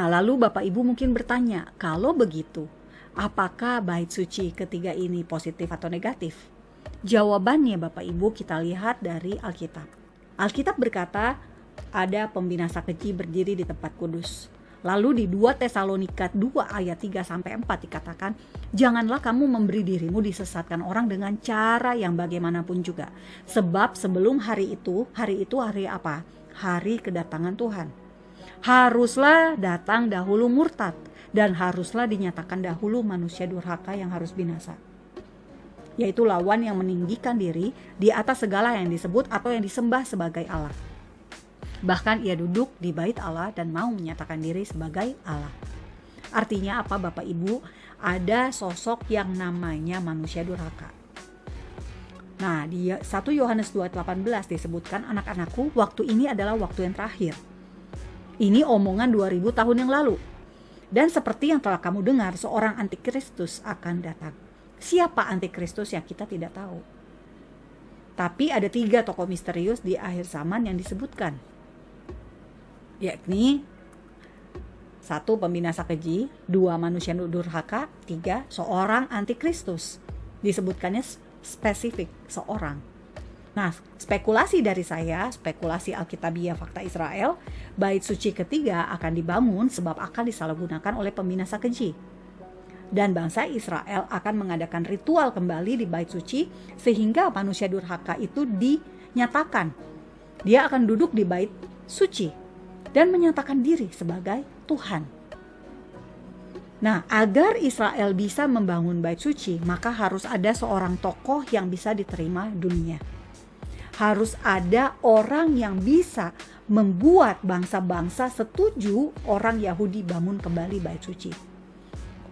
Nah, lalu Bapak Ibu mungkin bertanya, kalau begitu, apakah bait suci ketiga ini positif atau negatif? Jawabannya Bapak Ibu kita lihat dari Alkitab. Alkitab berkata, ada pembinasa keji berdiri di tempat kudus. Lalu di 2 Tesalonika 2 ayat 3-4 dikatakan, janganlah kamu memberi dirimu disesatkan orang dengan cara yang bagaimanapun juga. Sebab sebelum hari itu hari apa? Hari kedatangan Tuhan. Haruslah datang dahulu murtad, dan haruslah dinyatakan dahulu manusia durhaka yang harus binasa. Yaitu lawan yang meninggikan diri di atas segala yang disebut atau yang disembah sebagai Allah. Bahkan ia duduk di bait Allah dan mau menyatakan diri sebagai Allah. Artinya apa Bapak Ibu? Ada sosok yang namanya manusia durhaka. Nah, di 1 Yohanes 2:18 disebutkan, anak-anakku, waktu ini adalah waktu yang terakhir. Ini omongan 2000 tahun yang lalu. Dan seperti yang telah kamu dengar, seorang antikristus akan datang. Siapa antikristus yang kita tidak tahu. Tapi ada 3 tokoh misterius di akhir zaman yang disebutkan. Yakni 1 pembinasa keji, 2 manusia durhaka, 3 seorang antikristus. Disebutkannya spesifik seorang. Nah, spekulasi dari saya, spekulasi Alkitabiah Fakta Israel, bait suci ketiga akan dibangun sebab akan disalahgunakan oleh pembinasa keji. Dan bangsa Israel akan mengadakan ritual kembali di bait suci sehingga manusia durhaka itu dinyatakan. Dia akan duduk di bait suci dan menyatakan diri sebagai Tuhan. Nah, agar Israel bisa membangun bait suci, maka harus ada seorang tokoh yang bisa diterima dunia. Harus ada orang yang bisa membuat bangsa-bangsa setuju orang Yahudi bangun kembali bait suci.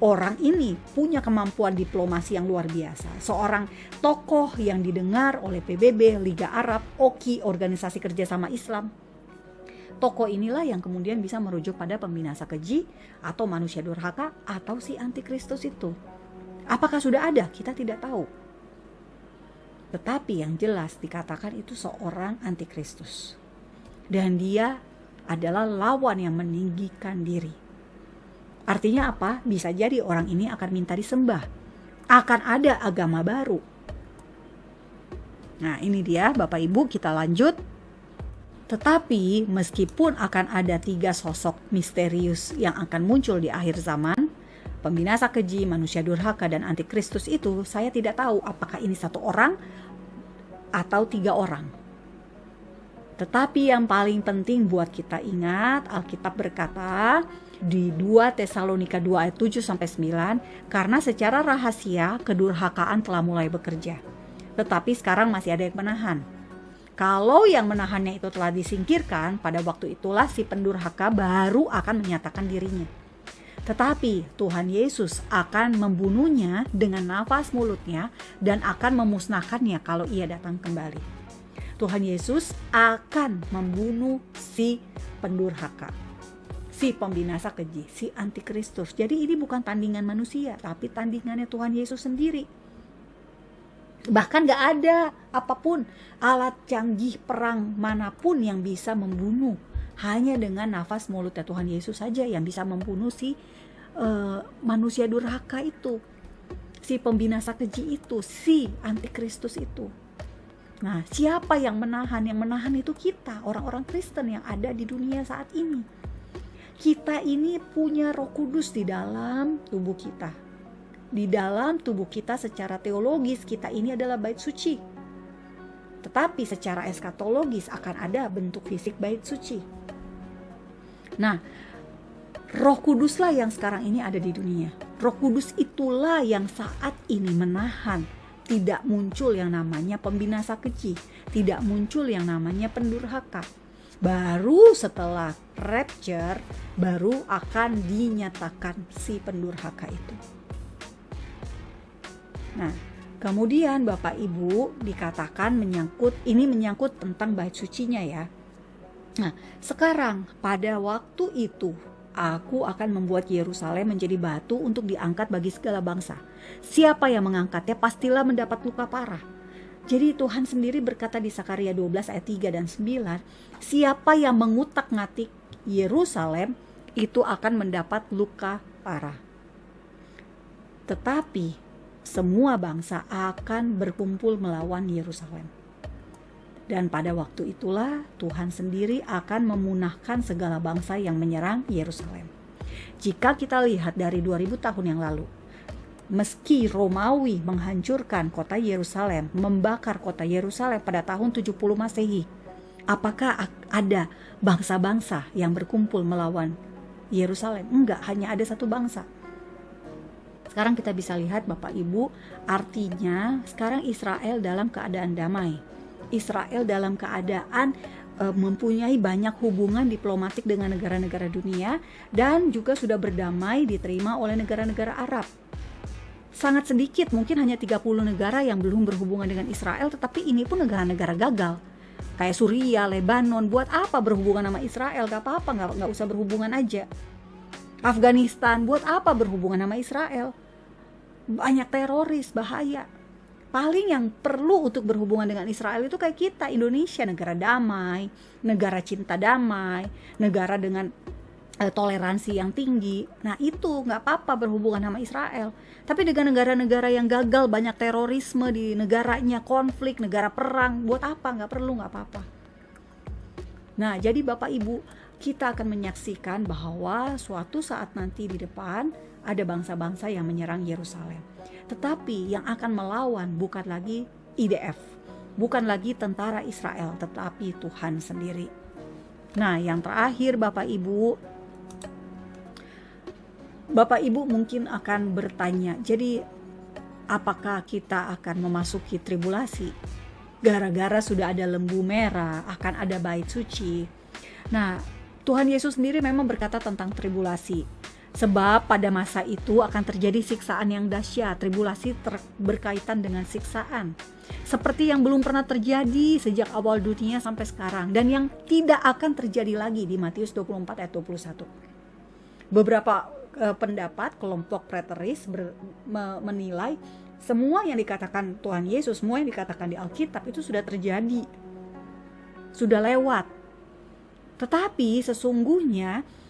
Orang ini punya kemampuan diplomasi yang luar biasa. Seorang tokoh yang didengar oleh PBB, Liga Arab, OKI, Organisasi Kerjasama Islam. Tokoh inilah yang kemudian bisa merujuk pada pembinasa keji atau manusia durhaka atau si antikristus itu. Apakah sudah ada? Kita tidak tahu. Tetapi yang jelas dikatakan itu seorang antikristus. Dan dia adalah lawan yang meninggikan diri. Artinya apa? Bisa jadi orang ini akan minta disembah. Akan ada agama baru. Nah, ini dia Bapak Ibu, kita lanjut. Tetapi meskipun akan ada 3 sosok misterius yang akan muncul di akhir zaman, pembinasa keji, manusia durhaka, dan antikristus itu, saya tidak tahu apakah ini 1 orang atau 3 orang. Tetapi yang paling penting buat kita ingat, Alkitab berkata di 2 Tesalonika 2 ayat 7-9, karena secara rahasia kedurhakaan telah mulai bekerja. Tetapi sekarang masih ada yang menahan. Kalau yang menahannya itu telah disingkirkan, pada waktu itulah si pendurhaka baru akan menyatakan dirinya. Tetapi Tuhan Yesus akan membunuhnya dengan nafas mulutnya dan akan memusnahkannya kalau ia datang kembali. Tuhan Yesus akan membunuh si pendurhaka, si pembinasa keji, si antikristus. Jadi ini bukan tandingan manusia, tapi tandingannya Tuhan Yesus sendiri. Bahkan gak ada apapun alat canggih perang manapun yang bisa membunuh. Hanya dengan nafas mulutnya Tuhan Yesus saja yang bisa membunuh si manusia durhaka itu, si pembinasa keji itu, si antikristus itu. Nah, siapa yang menahan? Yang menahan itu kita, orang-orang Kristen yang ada di dunia saat ini. Kita ini punya Roh Kudus di dalam tubuh kita. Di dalam tubuh kita secara teologis kita ini adalah bait suci. Tetapi secara eskatologis akan ada bentuk fisik bait suci. Nah, Roh Kuduslah yang sekarang ini ada di dunia. Roh Kudus itulah yang saat ini menahan tidak muncul yang namanya pembinasa keji, tidak muncul yang namanya pendurhaka. Baru setelah rapture baru akan dinyatakan si pendurhaka itu. Nah, kemudian Bapak Ibu dikatakan menyangkut tentang bait sucinya ya. Nah, sekarang pada waktu itu aku akan membuat Yerusalem menjadi batu untuk diangkat bagi segala bangsa. Siapa yang mengangkatnya pastilah mendapat luka parah. Jadi Tuhan sendiri berkata di Sakaria 12 ayat 3 dan 9, siapa yang mengutak-ngatik Yerusalem itu akan mendapat luka parah. Tetapi semua bangsa akan berkumpul melawan Yerusalem. Dan pada waktu itulah Tuhan sendiri akan memunahkan segala bangsa yang menyerang Yerusalem. Jika kita lihat dari 2000 tahun yang lalu, meski Romawi menghancurkan kota Yerusalem, membakar kota Yerusalem pada tahun 70 Masehi, apakah ada bangsa-bangsa yang berkumpul melawan Yerusalem? Enggak, hanya ada satu bangsa. Sekarang kita bisa lihat Bapak Ibu, artinya sekarang Israel dalam keadaan damai. Israel dalam keadaan mempunyai banyak hubungan diplomatik dengan negara-negara dunia dan juga sudah berdamai diterima oleh negara-negara Arab. Sangat sedikit, mungkin hanya 30 negara yang belum berhubungan dengan Israel, tetapi ini pun negara-negara gagal. Kayak Suriah, Lebanon, buat apa berhubungan sama Israel? Gak apa-apa, gak usah berhubungan aja. Afghanistan, buat apa berhubungan sama Israel? Banyak teroris, bahaya. Paling yang perlu untuk berhubungan dengan Israel itu kayak kita, Indonesia, negara damai, negara cinta damai, negara dengan toleransi yang tinggi. Nah itu gak apa-apa berhubungan sama Israel. Tapi dengan negara-negara yang gagal, banyak terorisme di negaranya, konflik, negara perang, buat apa? Gak perlu, gak apa-apa. Nah jadi Bapak Ibu, kita akan menyaksikan bahwa suatu saat nanti di depan ada bangsa-bangsa yang menyerang Yerusalem. Tetapi yang akan melawan bukan lagi IDF, bukan lagi tentara Israel, tetapi Tuhan sendiri. Nah yang terakhir Bapak Ibu mungkin akan bertanya, jadi apakah kita akan memasuki tribulasi? Gara-gara sudah ada lembu merah, akan ada bait suci. Nah Tuhan Yesus sendiri memang berkata tentang tribulasi. Sebab pada masa itu akan terjadi siksaan yang dahsyat. Tribulasi berkaitan dengan siksaan, seperti yang belum pernah terjadi sejak awal dunia sampai sekarang, dan yang tidak akan terjadi lagi di Matius 24 ayat 21. Beberapa pendapat kelompok preteris menilai semua yang dikatakan Tuhan Yesus, semua yang dikatakan di Alkitab itu sudah terjadi, sudah lewat. Tetapi sesungguhnya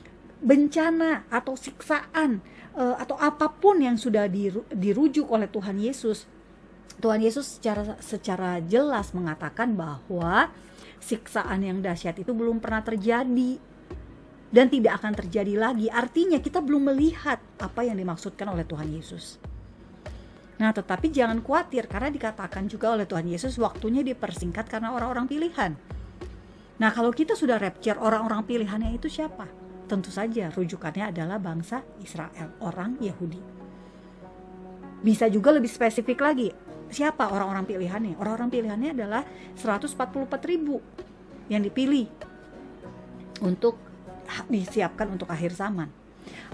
bencana atau siksaan atau apapun yang sudah dirujuk oleh Tuhan Yesus secara jelas mengatakan bahwa siksaan yang dahsyat itu belum pernah terjadi dan tidak akan terjadi lagi. Artinya kita belum melihat apa yang dimaksudkan oleh Tuhan Yesus. Nah tetapi jangan khawatir, karena dikatakan juga oleh Tuhan Yesus waktunya dipersingkat karena orang-orang pilihan. Nah kalau kita sudah rapture, orang-orang pilihannya itu siapa? Tentu saja rujukannya adalah bangsa Israel, orang Yahudi. Bisa juga lebih spesifik lagi, siapa orang-orang pilihannya? Orang-orang pilihannya adalah 144.000 yang dipilih untuk disiapkan untuk akhir zaman.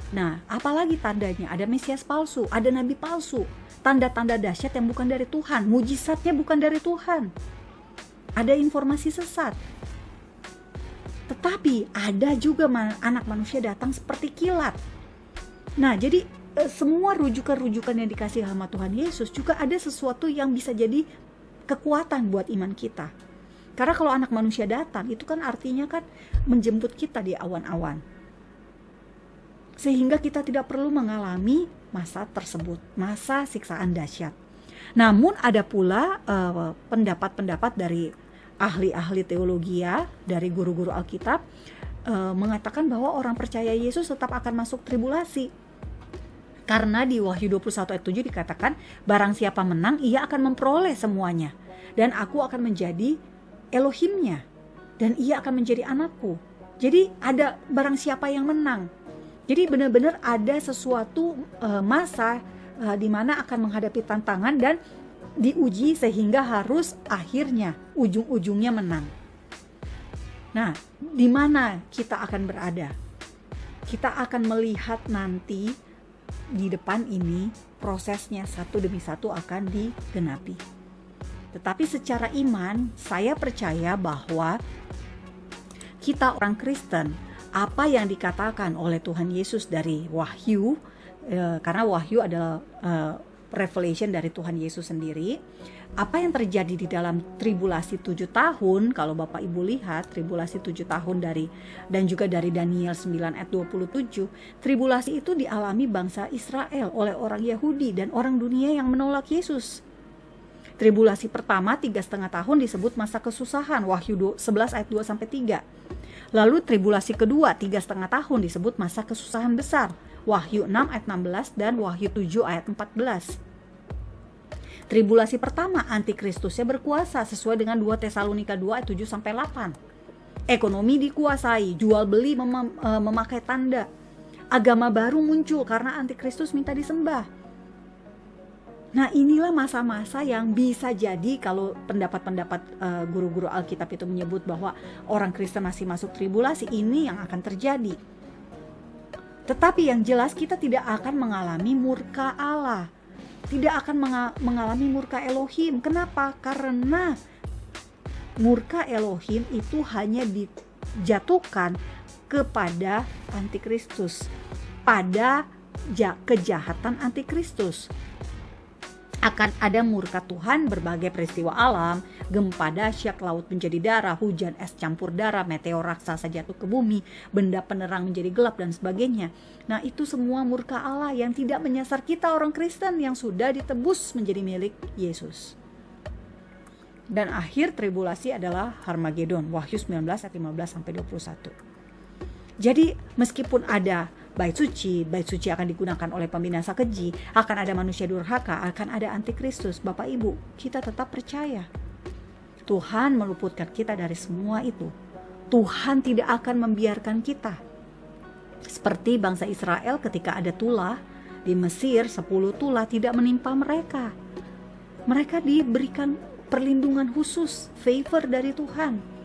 Nah, apalagi tandanya? Ada Mesias palsu, ada nabi palsu, tanda-tanda dahsyat yang bukan dari Tuhan, mujizatnya bukan dari Tuhan. Ada informasi sesat. Tetapi ada juga anak manusia datang seperti kilat. Nah, jadi semua rujukan-rujukan yang dikasih sama Tuhan Yesus juga ada sesuatu yang bisa jadi kekuatan buat iman kita. Karena kalau anak manusia datang, itu kan artinya kan menjemput kita di awan-awan. Sehingga kita tidak perlu mengalami masa tersebut, masa siksaan dahsyat. Namun ada pula pendapat-pendapat dari ahli-ahli teologi, dari guru-guru Alkitab, mengatakan bahwa orang percaya Yesus tetap akan masuk tribulasi. Karena di Wahyu 21 ayat 7 dikatakan, barang siapa menang, ia akan memperoleh semuanya. Dan aku akan menjadi Elohimnya, dan ia akan menjadi anakku. Jadi ada barang siapa yang menang. Jadi benar-benar ada sesuatu masa di mana akan menghadapi tantangan dan diuji sehingga harus akhirnya ujung-ujungnya menang. Nah, di mana kita akan berada? Kita akan melihat nanti di depan ini prosesnya satu demi satu akan digenapi. Tetapi secara iman, saya percaya bahwa kita orang Kristen, apa yang dikatakan oleh Tuhan Yesus dari Wahyu, karena Wahyu adalah revelation dari Tuhan Yesus sendiri. Apa yang terjadi di dalam tribulasi 7 tahun, kalau Bapak Ibu lihat tribulasi 7 tahun dan juga dari Daniel 9 ayat 27, tribulasi itu dialami bangsa Israel oleh orang Yahudi dan orang dunia yang menolak Yesus. Tribulasi pertama 3,5 tahun disebut masa kesusahan, Wahyu 11 ayat 2-3. Lalu tribulasi kedua 3,5 tahun disebut masa kesusahan besar, Wahyu 6 ayat 16 dan Wahyu 7 ayat 14. Tribulasi pertama, antikristusnya berkuasa sesuai dengan 2 Tesalonika 2 ayat 7-8. Ekonomi dikuasai, jual beli memakai tanda. Agama baru muncul karena antikristus minta disembah. Nah, inilah masa-masa yang bisa jadi kalau pendapat-pendapat guru-guru Alkitab itu menyebut bahwa orang Kristen masih masuk tribulasi, ini yang akan terjadi. Tetapi yang jelas kita tidak akan mengalami murka Allah. Tidak akan mengalami murka Elohim. Kenapa? Karena murka Elohim itu hanya dijatuhkan kepada antikristus, pada kejahatan antikristus. Akan ada murka Tuhan berbagai peristiwa alam, gempa dahsyat, laut menjadi darah, hujan es campur darah, meteor raksasa jatuh ke bumi, benda penerang menjadi gelap dan sebagainya. Nah, itu semua murka Allah yang tidak menyasar kita orang Kristen yang sudah ditebus menjadi milik Yesus. Dan akhir tribulasi adalah Harmagedon, Wahyu 19 ayat 15-21. Jadi meskipun ada bait suci akan digunakan oleh pembinasa keji, akan ada manusia durhaka, akan ada antikristus, Bapak Ibu, kita tetap percaya Tuhan meluputkan kita dari semua itu. Tuhan tidak akan membiarkan kita seperti bangsa Israel ketika ada tulah di Mesir, 10 tulah tidak menimpa mereka. Mereka diberikan perlindungan khusus, favor dari Tuhan.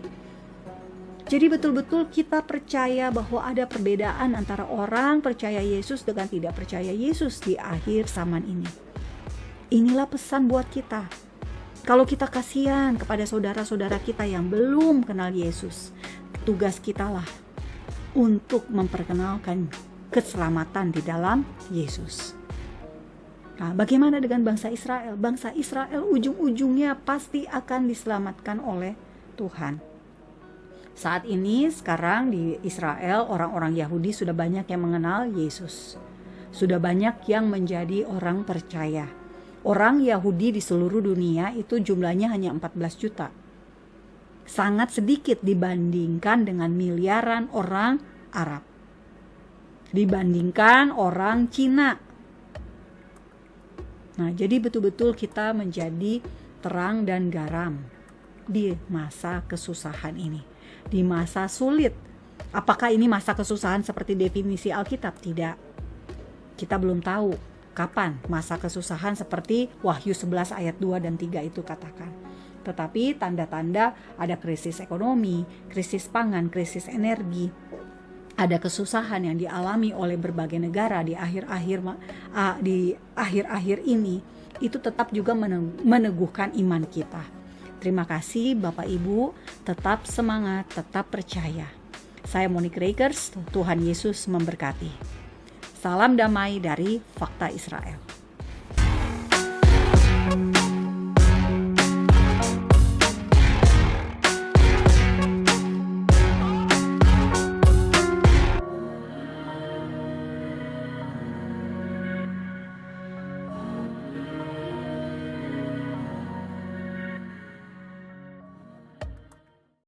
Jadi betul-betul kita percaya bahwa ada perbedaan antara orang percaya Yesus dengan tidak percaya Yesus di akhir zaman ini. Inilah pesan buat kita. Kalau kita kasihan kepada saudara-saudara kita yang belum kenal Yesus, tugas kita lah untuk memperkenalkan keselamatan di dalam Yesus. Nah, bagaimana dengan bangsa Israel? Bangsa Israel ujung-ujungnya pasti akan diselamatkan oleh Tuhan. Saat ini sekarang di Israel orang-orang Yahudi sudah banyak yang mengenal Yesus. Sudah banyak yang menjadi orang percaya. Orang Yahudi di seluruh dunia itu jumlahnya hanya 14 juta. Sangat sedikit dibandingkan dengan miliaran orang Arab. Dibandingkan orang Cina. Nah, jadi betul-betul kita menjadi terang dan garam di masa kesusahan ini. Di masa sulit. Apakah ini masa kesusahan seperti definisi Alkitab? Tidak. Kita belum tahu kapan masa kesusahan seperti Wahyu 11 ayat 2 dan 3 itu katakan. Tetapi tanda-tanda ada krisis ekonomi, krisis pangan, krisis energi. Ada kesusahan yang dialami oleh berbagai negara di akhir-akhir ini. Itu tetap juga meneguhkan iman kita. Terima kasih Bapak Ibu, tetap semangat, tetap percaya. Saya Monique Rakers, Tuhan Yesus memberkati. Salam damai dari Fakta Israel.